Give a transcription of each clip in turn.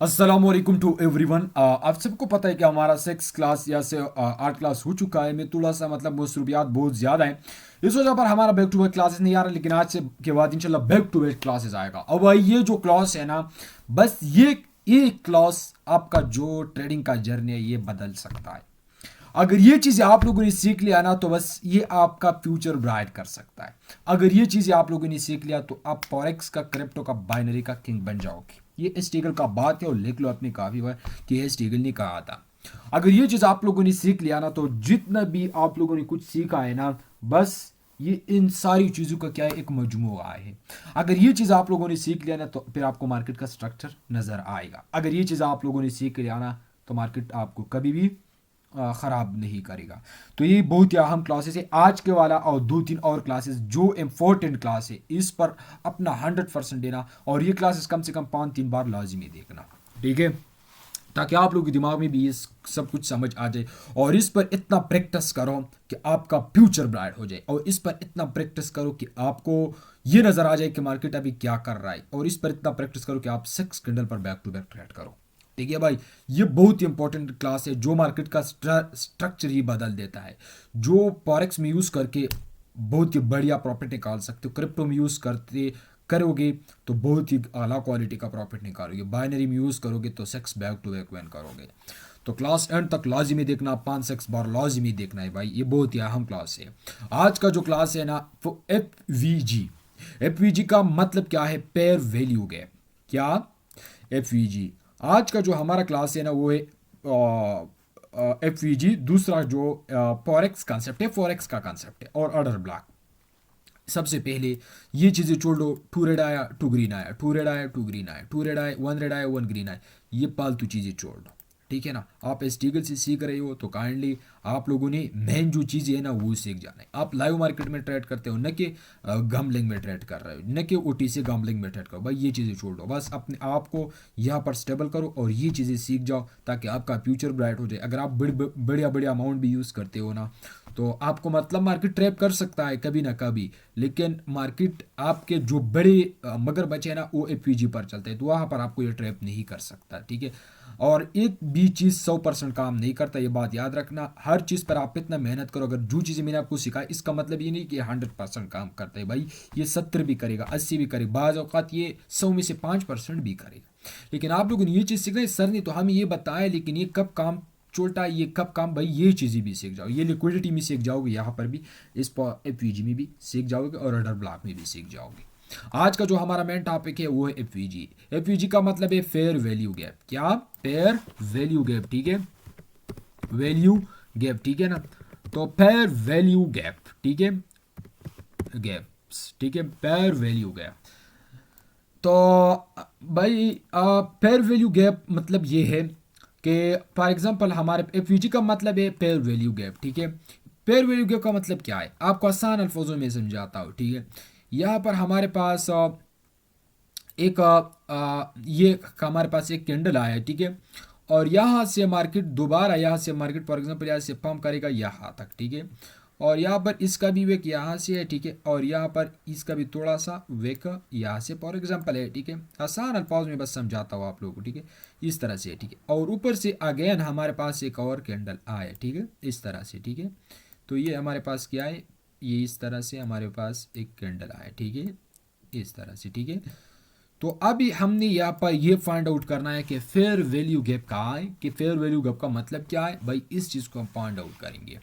अस्सलामुअलैकुम to everyone. आप सबको पता है कि हमारा सिक्स क्लास या से आर्ट क्लास हो चुका है। मैं थोड़ा सा मसरूफियात बहुत ज़्यादा है, इस वजह पर हमारा बैक टू बैक क्लासेस नहीं आ रहा, लेकिन आज से के बाद इंशाल्लाह बैक टू बैक क्लासेस आएगा। अब भाई ये जो क्लास है ना, बस ये एक क्लास आपका जो ट्रेडिंग का जर्नी है ये बदल सकता है। अगर ये चीज़ें आप लोगों ने सीख लिया ना तो बस ये आपका फ्यूचर ब्राइट कर सकता है। अगर ये चीज़ें आप लोगों ने सीख लिया तो आप फॉरेक्स का, क्रिप्टो का, बाइनरी का किंग बन जाओगे। ये स्टीगल का बात है और लिख लो अपनी काफी बार कि ये स्टीगल ने कहा था। अगर ये चीज़ आप लोगों ने सीख लिया ना तो जितना भी आप लोगों ने कुछ सीखा है ना, बस ये इन सारी चीज़ों का क्या है, एक मजमुआ है। अगर ये चीज़ आप लोगों ने सीख लिया ना तो फिर आपको मार्केट का स्ट्रक्चर नज़र आएगा। अगर ये चीज़ आप लोगों ने सीख लिया ना तो मार्केट आपको कभी भी ख़राब नहीं करेगा। तो ये बहुत ही अहम क्लासेस है आज के वाला, और दो तीन और क्लासेस जो इम्पोर्टेंट क्लास है इस पर अपना 100% देना, और ये क्लासेस कम से कम 5-3 बार लाजिमी देखना, ठीक है, ताकि आप लोगों के दिमाग में भी ये सब कुछ समझ आ जाए। और इस पर इतना प्रैक्टिस करो कि आपका फ्यूचर ब्राइट हो जाए, और इस पर इतना प्रैक्टिस करो कि आपको ये नज़र आ जाए कि मार्केट अभी क्या कर रहा है, और इस पर इतना प्रैक्टिस करो कि आप 6 कैंडल पर बैक टू बैक ट्रेड करो। ठीक है भाई, ये बहुत ही इंपॉर्टेंट क्लास है जो मार्केट का स्ट्रक्चर ही बदल देता है। जो फॉरेक्स में यूज़ करके बहुत ही बढ़िया प्रॉफिट निकाल सकते हो, क्रिप्टो में यूज़ करते करोगे तो बहुत ही आला क्वालिटी का प्रॉफिट निकालोगे, बाइनरी में यूज़ करोगे तो 6 बैक टू बैक विन करोगे। तो क्लास एंड तक लाजिमी देखना, 5-6 बार लाजिमी देखना है भाई, ये बहुत ही अहम क्लास है। आज का जो क्लास है ना वो एफ वी जी का मतलब क्या है, पेयर वैल्यू गैप। क्या? एफ वी जी। आज का जो हमारा क्लास है ना वो है एफ वी जी। दूसरा जो फॉरेक्स कंसेप्ट है, फॉरेक्स का कंसेप्ट है, और ऑर्डर ब्लॉक। सबसे पहले ये चीज़ें छोड़ दो, टू रेड आया टू ग्रीन आया, टू रेड आया टू ग्रीन आया, टू रेड आया वन रेड आया वन ग्रीन आया, ये फालतू चीज़ें छोड़ दो। ठीक है ना, आप स्टीगल से सीख रहे हो तो काइंडली आप लोगों ने मेन जो चीज़ें है ना वो सीख जाना है। आप लाइव मार्केट में ट्रेड करते हो, न कि गम्बलिंग में ट्रेड कर रहे हो, न कि ओटी से गम्बलिंग में ट्रेड करो। भाई ये चीज़ें छोड़ दो, बस अपने आप को यहाँ पर स्टेबल करो और ये चीज़ें सीख जाओ ताकि आपका फ्यूचर ब्राइट हो जाए। अगर आप बढ़िया बढ़िया अमाउंट भी यूज़ करते हो ना तो आपको मार्केट ट्रैप कर सकता है कभी ना कभी, लेकिन मार्केट आपके जो बड़े मगर बचे हैं ना वो एफ पर चलते हैं, तो वहाँ पर आपको ये ट्रैप नहीं कर सकता। ठीक है, और एक भी चीज़ 100% काम नहीं करता, ये बात याद रखना। हर चीज़ पर आप इतना मेहनत करो। अगर जो चीज़ें मैंने आपको सिखाई इसका मतलब ये नहीं कि 100% काम करता है भाई, ये 70 भी करेगा, 80 भी करेगा, बाज़ औक़ात ये 100 में से 5% भी करेगा। लेकिन आप लोगों ने ये चीज़ सीखना है, सर ने तो हमें ये बताया, लेकिन ये कब काम छोटा, ये कब काम, भाई ये चीज़ें भी सीख जाओ। ये लिक्विडिटी में सीख जाओगे, यहाँ पर भी इस एफ में भी सीख जाओगे, और ऑर्डर ब्लॉक में भी सीख जाओगे। आज का जो हमारा मेन टॉपिक है वो है एफ का मतलब है फेयर वैल्यू गैप। क्या? Fair value gap. ठीक है, वैल्यू गैप, ठीक है ना। तो फेयर वैल्यू गैप, ठीक है, गैप्स, ठीक है, फेयर वैल्यू गैप। तो भाई फेयर वैल्यू गैप मतलब ये है कि फॉर एग्जांपल हमारे एफ का मतलब है फेयर वैल्यू गैप। ठीक है, फेयर वैल्यू गैप का मतलब क्या है, आपको आसान अल्फाजों में समझाता हूँ। ठीक है, यहाँ पर हमारे पास एक ये हमारे पास एक कैंडल आया है। ठीक है, और यहाँ से मार्केट दोबारा, यहाँ से मार्केट फॉर एग्जांपल यहाँ से पंप करेगा यहाँ तक। ठीक है, और यहाँ पर इसका भी वेक यहाँ से है। ठीक है, और यहाँ पर इसका भी थोड़ा सा वेक यहाँ से फॉर एग्जांपल है। ठीक है, आसान अल्फाज में बस समझाता हूँ आप लोगों को। ठीक है, इस तरह से। ठीक है, और ऊपर से अगेन हमारे पास एक और कैंडल आया। ठीक है, इस तरह से। ठीक है, तो ये हमारे पास क्या है, ये इस तरह से हमारे पास एक कैंडल आया। ठीक है, इस तरह से। ठीक है, तो अभी हमने यहाँ पर ये फाइंड आउट करना है कि फेयर वैल्यू गैप कहाँ है, कि फेयर वैल्यू गैप का मतलब क्या है भाई, इस चीज़ को हम फाइंड आउट करेंगे।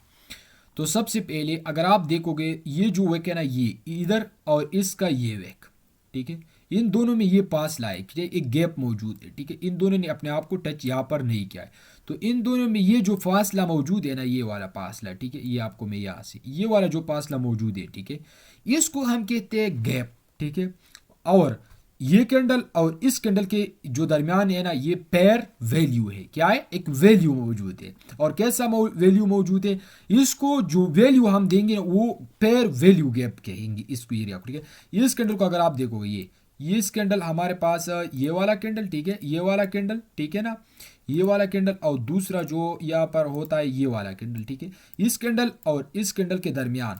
तो सबसे पहले अगर आप देखोगे ये जो वेक है ना, ये इधर और इसका ये वेक, ठीक है, इन दोनों में ये पास लाए कि एक गैप मौजूद है। ठीक है, इन दोनों ने अपने आप को टच यहाँ पर नहीं किया है, तो इन दोनों में ये जो फासला मौजूद है ना, ये वाला फासला, ठीक है, ये आपको मैं यहाँ से ये वाला जो फासला मौजूद है, ठीक है, इसको हम कहते हैं गैप। ठीक है, और ये कैंडल और इस कैंडल के जो दरमियान है ना, ये पेयर वैल्यू है। क्या है? एक वैल्यू मौजूद है। और कैसा वैल्यू मौजूद है, इसको जो वैल्यू हम देंगे वो पेयर वैल्यू गैप कहेंगे इसको एरिया को। ठीक है, इस कैंडल को अगर आप देखोगे, ये इस कैंडल हमारे पास ये वाला कैंडल, ठीक है, ये वाला कैंडल, ठीक है ना, ये वाला कैंडल, और दूसरा जो यहाँ पर होता है ये वाला कैंडल। ठीक है, इस कैंडल और इस कैंडल के दरमियान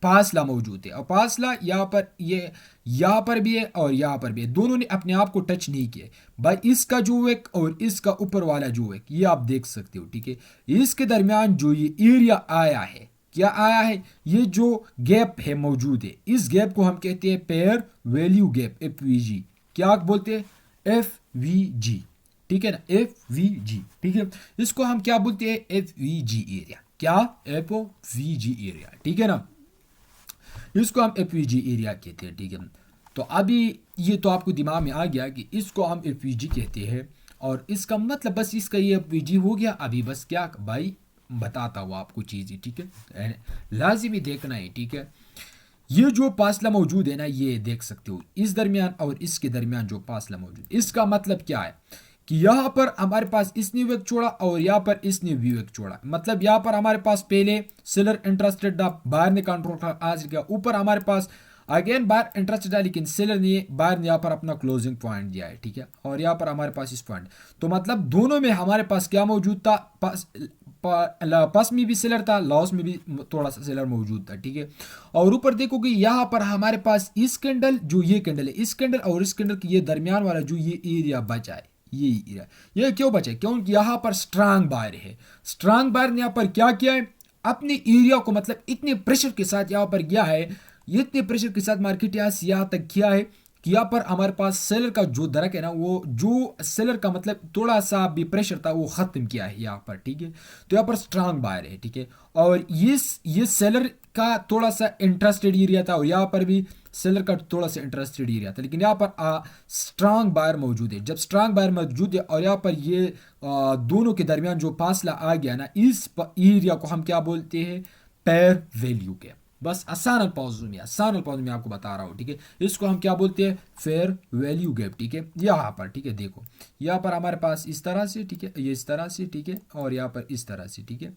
फासला मौजूद है, और फासला यहाँ पर भी है और यहाँ पर भी है, दोनों ने अपने आप को टच नहीं किया भाई। इसका जो वेक और इसका ऊपर वाला जो वेक, ये आप देख सकते हो, ठीक है। इसके दरमियान जो ये एरिया आया है, क्या आया है, ये जो गैप है मौजूद है, इस गैप को हम कहते हैं पेयर वैल्यू गैप, एफवीजी। क्या बोलते हैं, एफवीजी, ठीक है ना, एफवीजी, ठीक है। इसको हम क्या बोलते हैं, एफवीजी एरिया, क्या, एफवीजी एरिया, ठीक है ना, इसको हम एफवीजी एरिया कहते हैं, ठीक है। तो अभी ये तो आपको दिमाग में आ गया कि इसको हम एफवीजी कहते हैं, और इसका मतलब बस इसका ये एफवीजी हो गया। अभी बस क्या भाई बताता हूँ आपको चीज़ें, ठीक है, लाजिमी देखना है, ठीक है। ये जो फासला मौजूद है ना, ये देख सकते हो, इस दरमियान और इसके दरमियान जो फासला मौजूद, इसका मतलब क्या है कि यहाँ पर हमारे पास इसने विवेक छोड़ा और यहाँ पर इसने विवेक छोड़ा। मतलब यहाँ पर हमारे पास पहले सेलर इंटरेस्टेड था, बायर ने कंट्रोल था, आज गया ऊपर हमारे पास अगेन बायर इंटरेस्टेड है, लेकिन सेलर ने बायर ने यहाँ पर अपना क्लोजिंग पॉइंट दिया है, ठीक है। और यहाँ पर हमारे पास इस पॉइंट, तो मतलब दोनों में हमारे पास क्या मौजूद था, पास में भी सेलर था, लॉस में भी थोड़ा सा सेलर मौजूद था, ठीक है। और ऊपर देखोगे यहाँ पर हमारे पास इस कैंडल, जो ये कैंडल है, इस कैंडल और इस कैंडल की ये दरमियान वाला जो ये एरिया बचा है, ये एरिया, ये क्यों बचा है, क्योंकि यहाँ पर स्ट्रांग बायर है। स्ट्रांग बायर ने यहाँ पर क्या किया है, अपने एरिया को मतलब इतने प्रेशर के साथ यहाँ पर गया है, इतने प्रेशर के साथ मार्केट यहाँ तक किया है कि यहाँ पर हमारे पास सेलर का जो दरक है ना, वो जो सेलर का मतलब थोड़ा सा भी प्रेशर था वो खत्म किया है यहाँ पर, ठीक है। तो यहाँ पर स्ट्रांग बायर है, ठीक है। और ये सेलर का थोड़ा सा इंटरेस्टेड एरिया था, और यहाँ पर भी सेलर का थोड़ा सा इंटरेस्टेड एरिया था, लेकिन यहाँ पर स्ट्रांग बायर मौजूद है। जब स्ट्रांग बायर मौजूद है और यहाँ पर ये दोनों के दरमियान जो फासला आ गया ना, इस एरिया को हम क्या बोलते हैं, पेयर वैल्यू के। बस आसान अल्फाजों में आपको बता रहा हूँ, ठीक है। इसको हम क्या बोलते हैं, फेयर वैल्यू गैप, ठीक है। यहाँ पर, ठीक है, देखो यहाँ पर हमारे पास इस तरह से, ठीक है, ये इस तरह से, ठीक है, और यहाँ पर इस तरह से, ठीक है।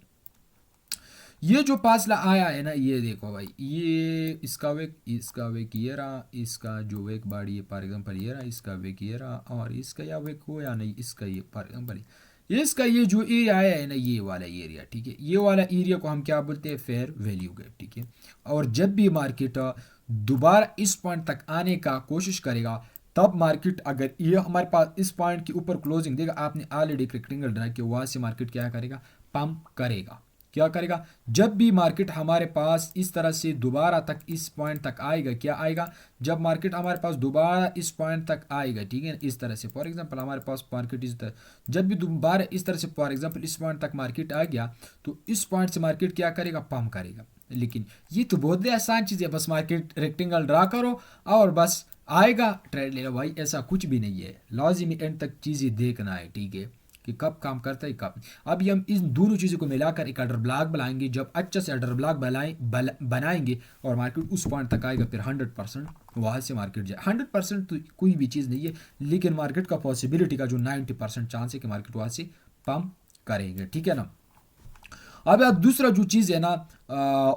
ये जो फासला आया है ना, ये देखो भाई, ये इसका वेक ये रहा, इसका जो वेक बाड़ी है फॉर एग्जांपल ये रहा, इसका वेक ये रहा, और इसका या वेक हो या नहीं, इसका ये फॉर एग्जांपल इसका ये जो एरिया आया है ना, ये वाला एरिया, ठीक है, ये वाला एरिया को हम क्या बोलते हैं, फेयर वैल्यू गैप, ठीक है। और जब भी मार्केट दोबारा इस पॉइंट तक आने का कोशिश करेगा, तब मार्केट अगर ये हमारे पास इस पॉइंट के ऊपर क्लोजिंग देगा, आपने ऑलरेडी एक रेक्टेंगल ड्रा किया, वहां से मार्केट क्या करेगा, पंप करेगा। क्या करेगा, जब भी मार्केट हमारे पास इस तरह से दोबारा तक इस पॉइंट तक आएगा, क्या आएगा, जब मार्केट हमारे पास दोबारा इस पॉइंट तक आएगा, ठीक है, इस तरह से फॉर एग्जांपल हमारे पास मार्केट इस तरह, जब भी दोबारा इस तरह से फॉर एग्जांपल इस पॉइंट तक मार्केट आ गया, तो इस पॉइंट से मार्केट क्या करेगा, पंप करेगा। लेकिन ये तो बहुत ही आसान चीज़ है, बस मार्केट रेक्टेंगल ड्रा करो और बस आएगा ट्रेड ले लो भाई, ऐसा कुछ भी नहीं है। लाजिमी एंड तक चीज़ें देखना है, ठीक है, कि कब काम करता है कब। अभी हम इन दोनों चीज़ों को मिलाकर एक अडर ब्लॉक बनाएंगे। जब अच्छा से अडर ब्लॉक बनाएंगे और मार्केट उस पॉइंट तक आएगा, फिर 100% वहाँ से मार्केट जाए। 100% तो कोई भी चीज़ नहीं है, लेकिन मार्केट का पॉसिबिलिटी का जो 90% चांस है कि मार्केट वहाँ से पंप करेंगे, ठीक है ना। अब यार दूसरा जो चीज़ है ना,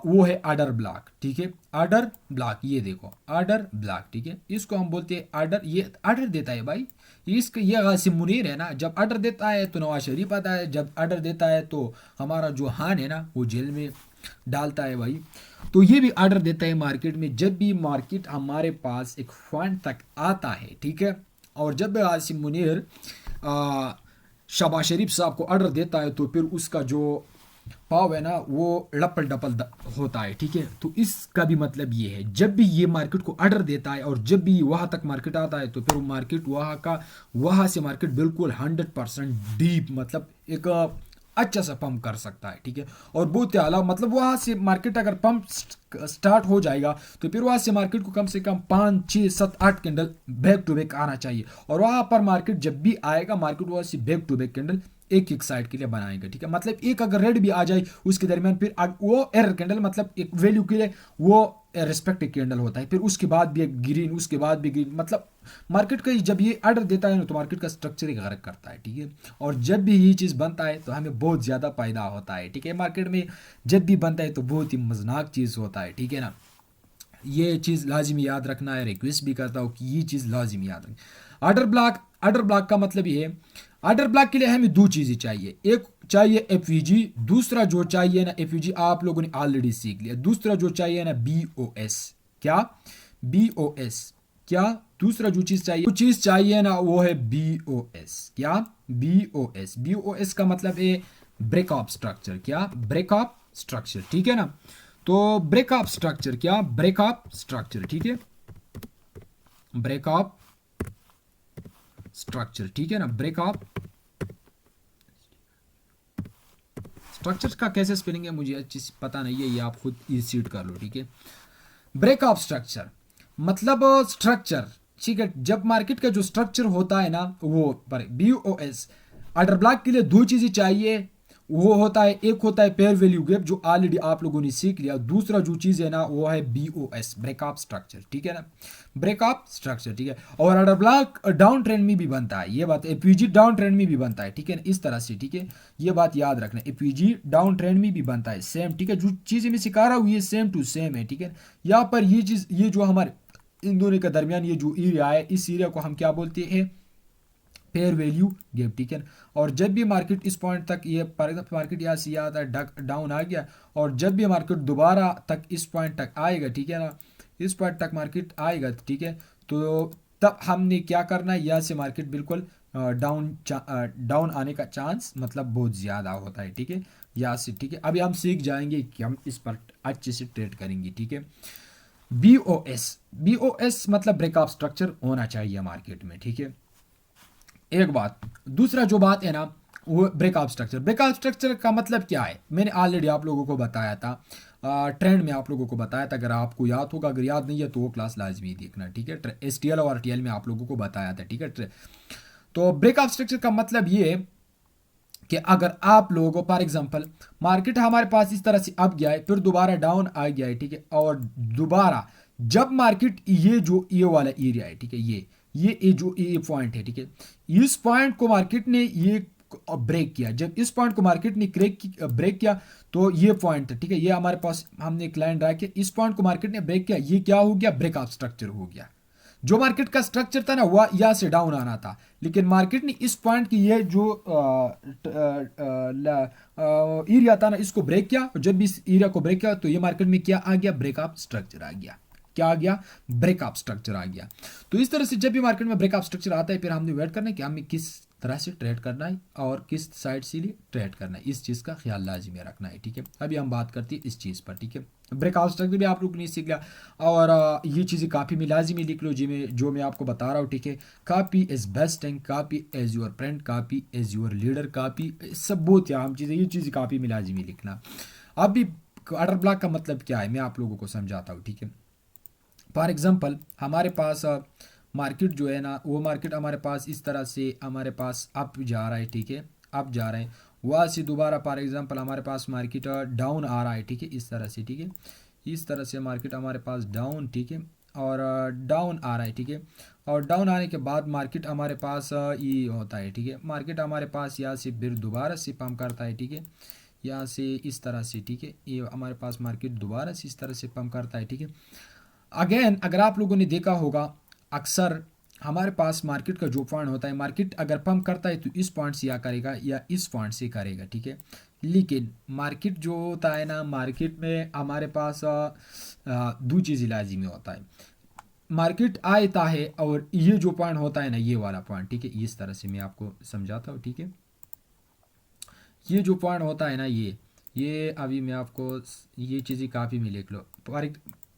वो है आर्डर ब्लॉक, ठीक है। आर्डर ब्लॉक, ये देखो आर्डर ब्लॉक, ठीक है, इसको हम बोलते हैं आर्डर। ये आर्डर देता है भाई, इसका ये गासिम मुनीर है ना, जब आर्डर देता है तो नवाज शरीफ आता है, जब आर्डर देता है तो हमारा जो हान है ना, वो जेल में डालता है भाई। तो ये भी आर्डर देता है मार्केट में। जब भी मार्केट हमारे पास एक पॉइंट तक आता है, ठीक है, और जब गासिम मुनीर शहबाज शरीफ साहब को ऑर्डर देता है, तो फिर उसका जो पाव है ना, वो लपल डपल होता है, ठीक है। तो इसका भी मतलब ये है, जब भी ये मार्केट को ऑर्डर देता है और जब भी वहां तक मार्केट आता है, तो फिर वो मार्केट वहां से मार्केट बिल्कुल 100% डीप, मतलब एक अच्छा सा पंप कर सकता है, ठीक है। और बहुत आला, मतलब वहां से मार्केट अगर पंप स्टार्ट हो जाएगा, तो फिर वहां से मार्केट को कम से कम 5 6 7 8 कैंडल बैक टू बैक आना चाहिए। और वहां पर मार्केट जब भी आएगा, मार्केट वहां से बैक टू बैक कैंडल एक एक साइड के लिए बनाएंगे, ठीक है। मतलब एक अगर रेड भी आ जाए उसके दरमियान, फिर वो एरर कैंडल, मतलब एक वैल्यू के लिए वो रिस्पेक्टिव कैंडल होता है, फिर उसके बाद भी एक ग्रीन, उसके बाद भी ग्रीन। मतलब मार्केट का जब ये ऑर्डर देता है ना, तो मार्केट का स्ट्रक्चर ही गलत करता है, ठीक है। और जब भी ये चीज़ बनता है तो हमें बहुत ज़्यादा फायदा होता है, ठीक है। मार्केट में जब भी बनता है तो बहुत ही मजनाक चीज़ होता है, ठीक है ना। ये चीज़ लाजिमी याद रखना है, रिक्वेस्ट भी करता हूँ कि ये चीज़ लाजिमी याद रखें। ऑर्डर ब्लॉक ऑर्डर ब्लॉक का मतलब ये है, ऑर्डर ब्लॉक के लिए हमें दो चीज़ें चाहिए, एक चाहिए एफवीजी, दूसरा जो चाहिए ना एफवीजी आप लोगों ने ऑलरेडी सीख लिया, दूसरा जो चाहिए ना बीओएस। क्या? बीओएस। क्या? दूसरा जो चीज़ चाहिए ना वो है बीओएस। क्या? बीओएस। बीओएस का मतलब है ब्रेकअप स्ट्रक्चर। क्या? ब्रेकअप स्ट्रक्चर, ठीक है ना। तो ब्रेकअप स्ट्रक्चर, क्या? ब्रेकअप स्ट्रक्चर, ठीक है, ब्रेकअप स्ट्रक्चर, ठीक है ना, ब्रेकअप स्ट्रक्चर का कैसे स्पेलिंग है मुझे अच्छी पता नहीं है, ये आप खुद ईसीट कर लो, ठीक है। ब्रेकअप स्ट्रक्चर मतलब स्ट्रक्चर, ठीक है, जब मार्केट का जो स्ट्रक्चर होता है ना वो पर बीओएस ऑर्डर ब्लॉक के लिए दो चीजें चाहिए, वो होता है, एक होता है पेयर वैल्यू गैप जो ऑलरेडी आप लोगों ने सीख लिया, दूसरा जो चीज़ है ना वो है बीओएस, ब्रेकअप स्ट्रक्चर, ठीक है ना, ब्रेकअप स्ट्रक्चर, ठीक है। और ऑर्डर ब्लॉक डाउन ट्रेंड में भी बनता है, ये बात, एपीजी डाउन ट्रेंड में भी बनता है, ठीक है ना, इस तरह से, ठीक है, ये बात याद रखना, एपीजी डाउन ट्रेंड में भी बनता है सेम, ठीक है, जो चीज़ें मैं सिखा रहा हूँ ये सेम टू सेम है, ठीक है। यहाँ पर ये चीज़, ये जो हमारे इन दोनों के दरमियान ये जो एरिया है, इस एरिया को हम क्या बोलते हैं? फेयर वैल्यू गैप, ठीक है। और जब भी मार्केट इस पॉइंट तक, ये फॉर एग्जाम्पल मार्केट यहाँ से आता है डाउन आ गया, और जब भी मार्केट दोबारा तक इस पॉइंट तक आएगा, ठीक है ना, इस पॉइंट तक मार्केट आएगा, ठीक है, तो तब हमने क्या करना है, यहाँ से मार्केट बिल्कुल डाउन आने का चांस मतलब बहुत ज़्यादा होता है, ठीक है, यहाँ से, ठीक है। अभी हम सीख जाएंगे कि हम इस पर अच्छे से ट्रेड करेंगे, ठीक है। बीओएस, बीओएस मतलब ब्रेकअप स्ट्रक्चर होना चाहिए मार्केट में, ठीक है, एक बात। दूसरा जो बात है ना वो ब्रेकअप स्ट्रक्चर, ब्रेकअप स्ट्रक्चर का मतलब क्या है मैंने ऑलरेडी आप लोगों को बताया था, ट्रेंड में आप लोगों को बताया था, अगर आपको याद होगा, अगर याद नहीं है तो वो क्लास लाजमी देखना, ठीक है, एसटीएल और आरटीएल में आप लोगों को बताया था, ठीक है। तो ब्रेकअप स्ट्रक्चर का मतलब ये है कि अगर आप लोगों फॉर एग्जांपल मार्केट हमारे पास इस तरह से अप गया है, फिर दोबारा डाउन आ गया है, ठीक है, और दोबारा जब मार्केट ये जो ये वाला एरिया है, ठीक है, ये जो ये पॉइंट है, ठीक है, इस पॉइंट को मार्केट ने ये ब्रेक किया, जब इस पॉइंट को मार्केट ने ब्रेक किया तो ये पॉइंट है, ठीक है, ये हमारे पास हमने एक लाइन ड्रा किया, इस पॉइंट को मार्केट ने ब्रेक किया, ये क्या हो गया? ब्रेकअप स्ट्रक्चर हो गया। जो मार्केट का स्ट्रक्चर था ना वह यहाँ से डाउन आना था, लेकिन मार्केट ने इस पॉइंट की ये जो एरिया था ना इसको ब्रेक किया, और जब इस एरिया को ब्रेक किया तो ये मार्केट में क्या आ गया? ब्रेकअप स्ट्रक्चर आ गया। क्या आ गया? ब्रेकअप स्ट्रक्चर आ गया। तो इस तरह से जब भी मार्केट में ब्रेकअप स्ट्रक्चर आता है फिर हमने वेट करना है कि हमें किस तरह से ट्रेड करना है और किस साइड से ट्रेड करना है, इस चीज़ का ख्याल लाजिमी रखना है, ठीक है। अभी हम बात करते हैं इस चीज़ पर, ठीक है। ब्रेकआउट स्ट्रक्चर भी आप लोग नहीं सीख लिया, और ये चीज़ें काफ़ी में लाजिमी लिख लो जो मैं आपको बता रहा हूँ, ठीक है। Copy is best and copy as your friend, copy as your leader, copy सब बहुत अहम चीज़ें, ये चीज़ें काफ़ी में लाजिमी लिखना। अभी ऑर्डर ब्लॉक का मतलब क्या है मैं आप लोगों को समझाता हूँ, ठीक है। फॉर एग्जांपल हमारे पास मार्केट जो है ना वो मार्केट हमारे पास इस तरह से हमारे पास अप जा रहा है, ठीक है, अप जा रहा है, वहाँ से दोबारा फॉर एग्जांपल हमारे पास मार्केट डाउन आ रहा है, ठीक है, इस तरह से, ठीक है, इस तरह से मार्केट हमारे पास डाउन, ठीक है, और डाउन आ रहा है, ठीक है, और डाउन आने के बाद मार्केट हमारे पास ये होता है, ठीक है, मार्केट हमारे पास यहाँ से फिर दोबारा से पंप करता है, ठीक है, यहाँ से इस तरह से, ठीक है, ये हमारे पास मार्केट दोबारा से इस तरह से पंप करता है, ठीक है। अगेन अगर आप लोगों ने देखा होगा अक्सर हमारे पास मार्केट का जो पॉइंट होता है, मार्केट अगर पंप करता है तो इस पॉइंट से या करेगा या इस पॉइंट से करेगा, ठीक है। लेकिन मार्केट जो होता है ना, मार्केट में हमारे पास दो चीज़ लाजिमी होता है, मार्केट आता है और ये जो पॉइंट होता है ना ये वाला पॉइंट, ठीक है, इस तरह से मैं आपको समझाता हूँ, ठीक है। ये जो पॉइंट होता है ना ये अभी मैं आपको ये चीज़ें काफ़ी में लिख लो,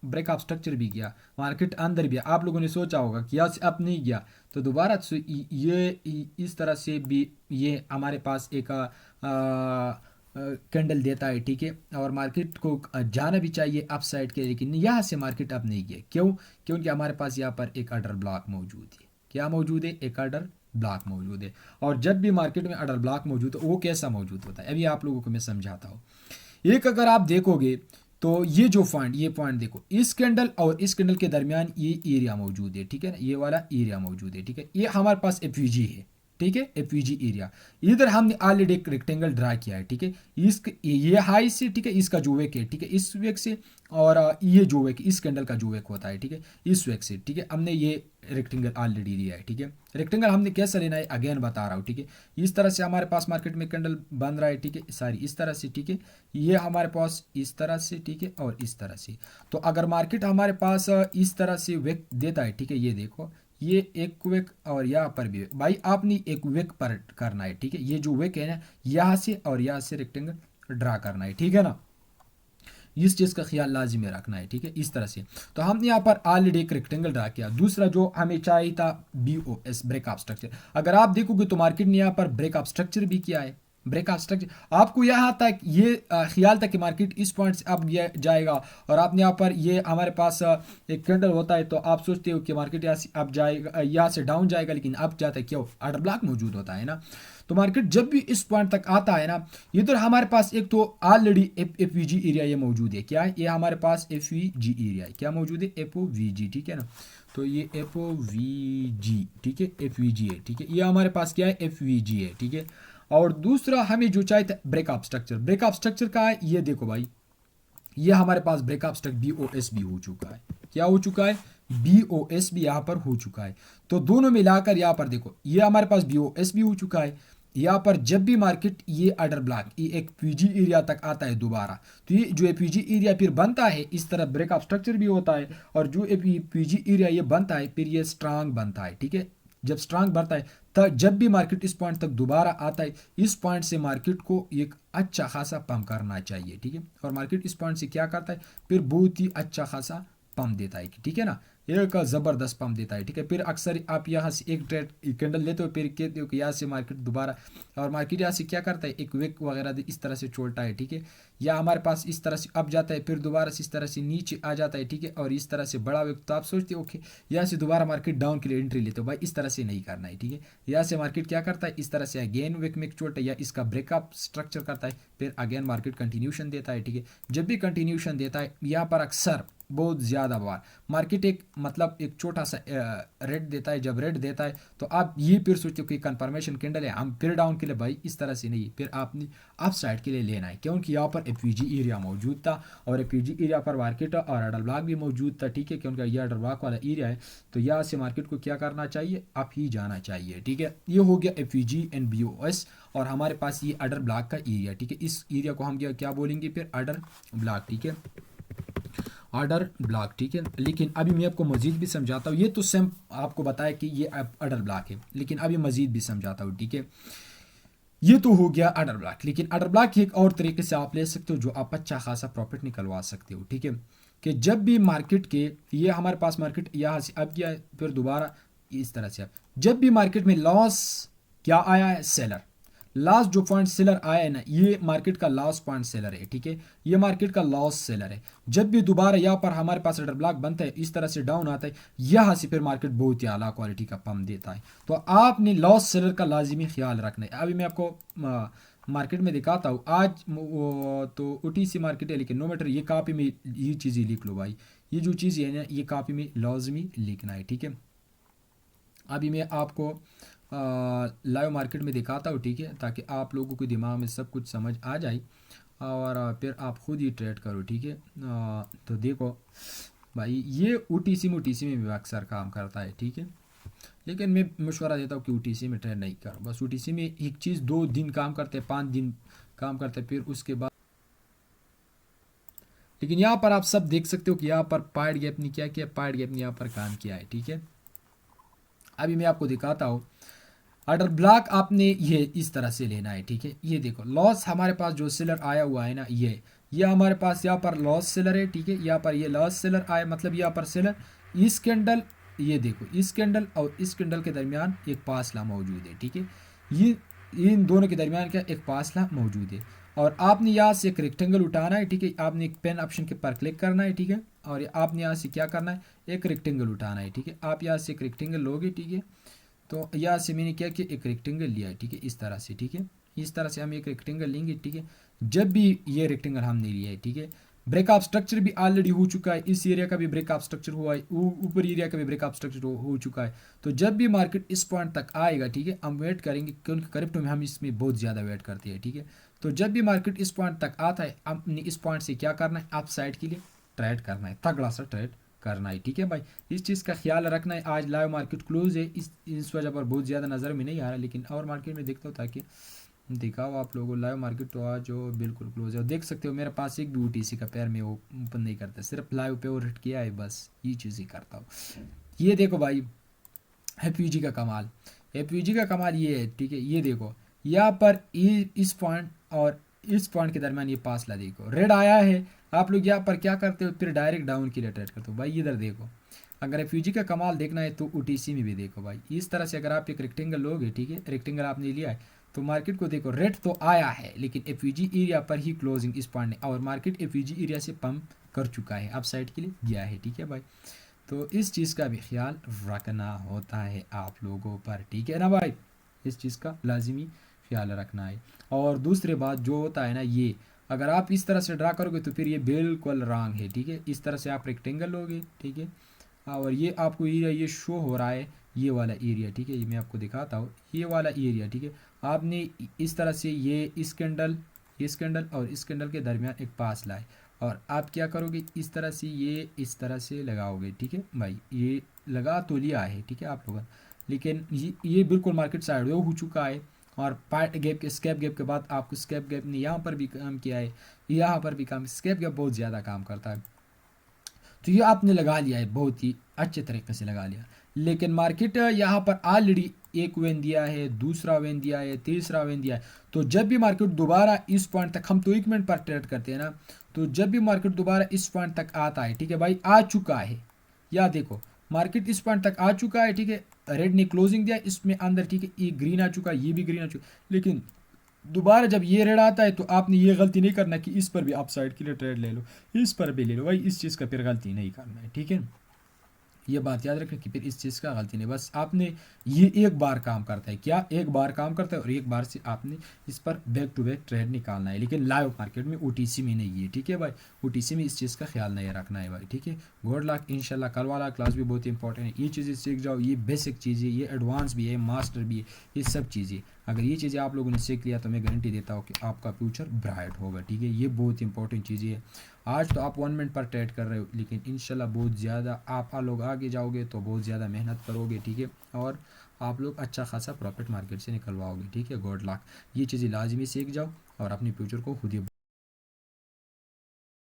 ब्रेकअप स्ट्रक्चर भी गया, मार्केट अंदर भी, आप लोगों ने सोचा होगा कि यहाँ से अप नहीं गया तो दोबारा ये इस तरह से भी ये हमारे पास एक कैंडल देता है, ठीक है, और मार्केट को जाना भी चाहिए अप साइड के, लेकिन यहाँ से मार्केट अप नहीं गया, क्यों? क्योंकि हमारे पास यहाँ पर एक ऑर्डर ब्लॉक मौजूद है। क्या मौजूद है? एक ऑर्डर ब्लॉक मौजूद है। और जब भी मार्केट में ऑर्डर ब्लॉक मौजूद है वो कैसा मौजूद होता है अभी आप लोगों को मैं समझाता हूँ। एक अगर आप देखोगे तो ये जो पॉइंट, ये पॉइंट देखो, इस कैंडल और इस कैंडल के दरमियान ये एरिया मौजूद है, ठीक है ना, ये वाला एरिया मौजूद है, ठीक है, ये हमारे पास एफवीजी है, ठीक है, एफवीजी एरिया। इधर हमने ऑलरेडी एक रेक्टेंगल ड्रा किया है, ठीक है, इस ये हाई से, ठीक है, इसका जो वेक है, ठीक है, इस वेक से, और ये जो वेक, इस कैंडल का जो वेक होता है, ठीक है, इस वेक से, ठीक है, हमने ये रेक्टेंगल ऑलरेडी लिया है, ठीक है। रेक्टेंगल हमने कैसे लेना है अगेन बता रहा हूँ, ठीक है। इस तरह से हमारे पास मार्केट में कैंडल बन रहा है, ठीक है, सारी इस तरह से, ठीक है, ये हमारे पास इस तरह से, ठीक है, और इस तरह से। तो अगर मार्केट हमारे पास इस तरह से वेक देता है, ठीक है, ये देखो, ये एक वेक और यहाँ पर भी भाई आपने एक वेक पर करना है, ठीक है, ये जो वेक है ना, यहाँ से और यहाँ से रेक्टेंगल ड्रा करना है, ठीक है ना। इस चीज़ का ख्याल लाजिमी रखना है, ठीक है, इस तरह से। तो हमने यहाँ पर ऑलरेडी एक रेक्टेंगल ड्रा किया। दूसरा जो हमें चाहिए था BOS, ब्रेकअप स्ट्रक्चर। अगर आप देखोगे तो मार्केट ने यहाँ पर ब्रेकअप स्ट्रक्चर भी किया है। ब्रेकअप स्ट्रक्चर आपको यहाँ तक ये ख्याल था कि मार्केट इस पॉइंट से अब जाएगा, और आपने यहाँ पर ये हमारे पास एक कैंडल होता है, तो आप सोचते हो कि मार्केट यहाँ से अब जाएगा, यहाँ से डाउन जाएगा, लेकिन अब जाता है क्यों, ऑर्डर ब्लॉक मौजूद होता है ना। तो मार्केट जब भी इस पॉइंट तक आता है ना, इधर हमारे पास एक तो ऑलरेडी एफवीजी एरिया ये मौजूद है। क्या है ये हमारे पास एफवीजी एरिया है, क्या मौजूद है, एफओवीजी, ठीक है ना। तो ये एफओवीजी, ठीक है, एफवीजी है, ठीक है, ये हमारे पास क्या है, एफवीजी है, ठीक है। और दूसरा हमें जो चाहिए था ब्रेकअप स्ट्रक्चर। ब्रेकअप स्ट्रक्चर का है, ये देखो भाई, ये हमारे पास ब्रेकअप स्ट्रक्चर BOS भी हो चुका है। क्या हो चुका है, BOS भी यहाँ पर हो चुका है। तो दोनों मिलाकर यहाँ पर देखो, ये हमारे पास BOS भी हो चुका है। यहाँ पर जब भी मार्केट ये ऑर्डर ब्लॉक ये एक पीजी एरिया तक आता है दोबारा, तो ये जो पीजी एरिया फिर बनता है, इस तरह ब्रेकअप स्ट्रक्चर भी होता है, और जो पीजी एरिया ये बनता है फिर ये स्ट्रांग बनता है, ठीक है। जब स्ट्रांग बनता है, तब जब भी मार्केट इस पॉइंट तक दोबारा आता है, इस पॉइंट से मार्केट को एक अच्छा खासा पंप करना चाहिए, ठीक है। और मार्केट इस पॉइंट से क्या करता है, फिर बहुत ही अच्छा खासा पंप देता है, ठीक है ना, एक ज़बरदस्त पंप देता है, ठीक है। फिर अक्सर आप यहाँ से एक ट्रेड कैंडल लेते हो, फिर कहते हो कि यहाँ से मार्केट दोबारा, और मार्केट यहाँ से क्या करता है, एक विक वगैरह इस तरह से छोड़ता है, ठीक है। या हमारे पास इस तरह से अब जाता है, फिर दोबारा से इस तरह से नीचे आ जाता है, ठीक है, और इस तरह से बड़ा विक। तो आप सोचते हो ओके यहाँ से दोबारा मार्केट डाउन के लिए एंट्री लेते हो, भाई इस तरह से नहीं करना है, ठीक है। यहाँ से मार्केट क्या करता है, इस तरह से अगेन विक में छोड़ता है, या इसका ब्रेकअप स्ट्रक्चर करता है, फिर अगेन मार्केट कंटिन्यूशन देता है, ठीक है। जब भी कंटिन्यूशन देता है, यहाँ पर अक्सर बहुत ज़्यादा बार मार्केट एक मतलब एक छोटा सा रेट देता है। जब रेट देता है तो आप ये फिर सोचते हो कि कंफर्मेशन कैंडल है, हम फिर डाउन के लिए, भाई इस तरह से नहीं, फिर आपने अप साइड के लिए लेना है, क्योंकि यहाँ पर एफवीजी एरिया मौजूद था, और एफवीजी एरिया पर मार्केट और ऑर्डर ब्लॉक भी मौजूद था, ठीक है, क्योंकि ये ऑर्डर ब्लॉक वाला एरिया है। तो यहाँ से मार्केट को क्या करना चाहिए, आप ही जाना चाहिए, ठीक है। ये हो गया एफवीजी एंड BOS, और हमारे पास ये ऑर्डर ब्लॉक का एरिया, ठीक है। इस एरिया को हम क्या बोलेंगे फिर, ऑर्डर ब्लॉक, ठीक है, ऑर्डर ब्लॉक, ठीक है। लेकिन अभी मैं आपको मजीद भी समझाता हूँ, ये तो सेम आपको बताया कि ये ऑर्डर ब्लॉक है, लेकिन अभी मजीद भी समझाता हूँ, ठीक है। ये तो हो गया ऑर्डर ब्लॉक, लेकिन ऑर्डर ब्लॉक एक और तरीके से आप ले सकते हो जो आप अच्छा खासा प्रॉफिट निकलवा सकते हो, ठीक है। कि जब भी मार्केट के ये हमारे पास मार्केट यहाँ से अब गया है, फिर दोबारा इस तरह से अब जब भी मार्केट में लॉस क्या आया है, सेलर लास्ट जो पॉइंट सेलर आया है ना, ये मार्केट का लास्ट पॉइंट सेलर है, ठीक है, ये मार्केट का लॉस सेलर है। जब भी दोबारा यहाँ पर हमारे पास ऑर्डर ब्लॉक बनता है, इस तरह से डाउन आता है, यहाँ से फिर मार्केट बहुत ही आला क्वालिटी का पंप देता है। तो आपने लॉस सेलर का लाजिमी ख्याल रखना है। अभी मैं आपको मार्केट में दिखाता हूँ आज तो OTC मार्केट है, लेकिन नो मैटर, ये कॉपी में ये चीज़ें लिख लो भाई, ये जो चीज़ है ना, ये कॉपी में लाजमी लिखना है, ठीक है। अभी मैं आपको लाइव मार्केट में दिखाता हूँ, ठीक है, ताकि आप लोगों के दिमाग में सब कुछ समझ आ जाए, और फिर आप खुद ही ट्रेड करो, ठीक है। तो देखो भाई, ये OTC में भी अक्सर काम करता है, ठीक है, लेकिन मैं मशवरा देता हूँ कि OTC में ट्रेड नहीं करो। बस OTC में एक चीज़ 2 दिन काम करते हैं, 5 दिन काम करते हैं, फिर उसके बाद। लेकिन यहाँ पर आप सब देख सकते हो कि यहाँ पर पाइड गैप ने क्या किया, पाइड गैप ने यहाँ पर काम किया है, ठीक है। अभी मैं आपको दिखाता हूँ, ऑर्डर ब्लॉक आपने ये इस तरह से लेना है, ठीक है। ये देखो लॉस हमारे पास जो सेलर आया हुआ है ना, ये हमारे पास यहाँ पर लॉस सेलर है, ठीक है। यहाँ पर ये लॉस सेलर आया, मतलब यहाँ पर सेलर, इस कैंडल, ये देखो इस कैंडल और इस कैंडल के दरमियान एक फासला मौजूद है, ठीक है। ये इन दोनों के दरमियान क्या एक फासला मौजूद है, और आपने यहाँ से एक रेक्टेंगल उठाना है, ठीक है। आपने एक पेन ऑप्शन के पर क्लिक करना है, ठीक है, और आपने यहाँ से क्या करना है, एक रेक्टेंगल उठाना है, ठीक है। आप यहाँ से एक रेक्टेंगल लोगे, ठीक है। तो यहाँ से मैंने क्या किया, एक रेक्टेंगल लिया है, ठीक है, इस तरह से, ठीक है। इस तरह से हम एक रेक्टेंगल लेंगे, ठीक है। जब भी ये रेक्टेंगल हमने लिया है, ठीक है, ब्रेकअप स्ट्रक्चर भी ऑलरेडी हो चुका है, इस एरिया का भी ब्रेकअप स्ट्रक्चर हुआ है, ऊपर एरिया का भी ब्रेकअप स्ट्रक्चर हो चुका है। तो जब भी मार्केट इस पॉइंट तक आएगा, ठीक है, हम वेट करेंगे क्योंकि क्रिप्टो में हम इसमें बहुत ज़्यादा वेट करते हैं, ठीक है। तो जब भी मार्केट इस पॉइंट तक आता है, हमने इस पॉइंट से क्या करना है, अप साइड के लिए ट्रेड करना है, तगड़ा सा ट्रेड करना है, ठीक है भाई। इस चीज़ का ख्याल रखना है। आज लाइव मार्केट क्लोज है, इस वजह पर बहुत ज़्यादा नज़र में नहीं आ रहा, लेकिन और मार्केट में देखता हूँ ताकि दिखाओ आप लोगों को। लाइव मार्केट तो आज जो बिल्कुल क्लोज है, और देख सकते हो मेरे पास एक भी OTC का पैर में वो ओपन नहीं करता, सिर्फ लाइव पे और हिट किया है, बस ये चीज़ ही करता हूँ। ये देखो भाई, एफयूजी का कमाल, एफयूजी का कमाल ये है, ठीक है। ये देखो यहाँ पर इस पॉइंट और इस पॉइंट के दरमियान ये फासला देखो, रेड आया है, आप लोग यहाँ पर क्या करते हो, फिर डायरेक्ट डाउन के लिए ट्रेड करते हो भाई। इधर देखो, अगर एफयूजी का कमाल देखना है तो OTC में भी देखो भाई। इस तरह से अगर आप एक रेक्टेंगल लोगे, ठीक है, रेक्टेंगल आपने लिया है, तो मार्केट को देखो, रेड तो आया है लेकिन एफयूजी एरिया पर ही क्लोजिंग इस पॉइंट ने, और मार्केट एफयूजी एरिया से पंप कर चुका है, अप साइड के लिए गया है, ठीक है भाई। तो इस चीज़ का भी ख्याल रखना होता है आप लोगों पर, ठीक है ना भाई। इस चीज़ का लाजिमी ख्याल रखना है। और दूसरी बात जो होता है ना, ये अगर आप इस तरह से ड्रा करोगे तो फिर ये बिल्कुल रॉन्ग है, ठीक है। इस तरह से आप रेक्टेंगल लोगे, ठीक है, और ये आपको एरिया ये शो हो रहा है, ये वाला एरिया, ठीक है, ये मैं आपको दिखाता हूँ, ये वाला एरिया, ठीक है। आपने इस तरह से ये इस कैंडल और इस कैंडल के दरमियान एक पास लाए, और आप क्या करोगे, इस तरह से ये इस तरह से लगाओगे, ठीक है भाई। ये लगा तो लिया है, ठीक है आप लोगों ने, लेकिन ये बिल्कुल मार्केट साइड हो चुका है। और पार्ट गैप के स्कैप गैप के बाद आपको स्कैप गैप ने यहाँ पर भी काम किया है, यहाँ पर भी काम, स्कैप गैप बहुत ज़्यादा काम करता है। तो ये आपने लगा लिया है, बहुत ही अच्छे तरीके से लगा लिया, लेकिन मार्केट यहाँ पर ऑलरेडी एक वेन दिया है, दूसरा वेन दिया है, तीसरा वेन दिया है। तो जब भी मार्केट दोबारा इस पॉइंट तक, हम तो 1 मिनट पर ट्रेड करते हैं ना, तो जब भी मार्केट दोबारा इस पॉइंट तक आता है, ठीक है भाई, आ चुका है, या देखो मार्केट इस पॉइंट तक आ चुका है, ठीक है, रेड ने क्लोजिंग दिया इसमें अंदर, ठीक है, ये ग्रीन आ चुका है, ये भी ग्रीन आ चुका है, लेकिन दोबारा जब ये रेड आता है तो आपने ये गलती नहीं करना कि इस पर भी आप साइड के लिए ट्रेड ले लो, इस पर भी ले लो भाई, इस चीज़ का फिर गलती नहीं करना है, ठीक है। ये बात याद रखें कि फिर इस चीज़ का गलती नहीं, बस आपने ये एक बार काम करता है, क्या एक बार काम करता है, और एक बार से आपने इस पर बैक टू बैक ट्रेड निकालना है, लेकिन लाइव मार्केट में OTC में नहीं है, ठीक है भाई। OTC में इस चीज़ का ख्याल नहीं रखना है भाई, ठीक है। गुड लक, इंशाल्लाह कल वाला क्लास भी बहुत इंपॉर्टेंट है, ये चीज़ें सीख जाओ, ये बेसिक चीज़ें, ये एडवांस भी है, मास्टर भी है, ये सब चीज़ें अगर ये चीज़ें आप लोगों ने सीख लिया तो मैं गारंटी देता हूँ कि आपका फ्यूचर ब्राइट होगा, ठीक है। ये बहुत इंपॉर्टेंट चीज़ें है। आज तो आप 1 मिनट पर ट्रेड कर रहे हो, लेकिन इंशाल्लाह बहुत ज़्यादा आप लोग आगे जाओगे तो बहुत ज़्यादा मेहनत करोगे, ठीक है, और आप लोग अच्छा खासा प्रॉफिट मार्केट से निकलवाओगे, ठीक है। गुड लक, ये चीज़ें लाजमी सीख जाओ और अपने फ्यूचर को खुद ही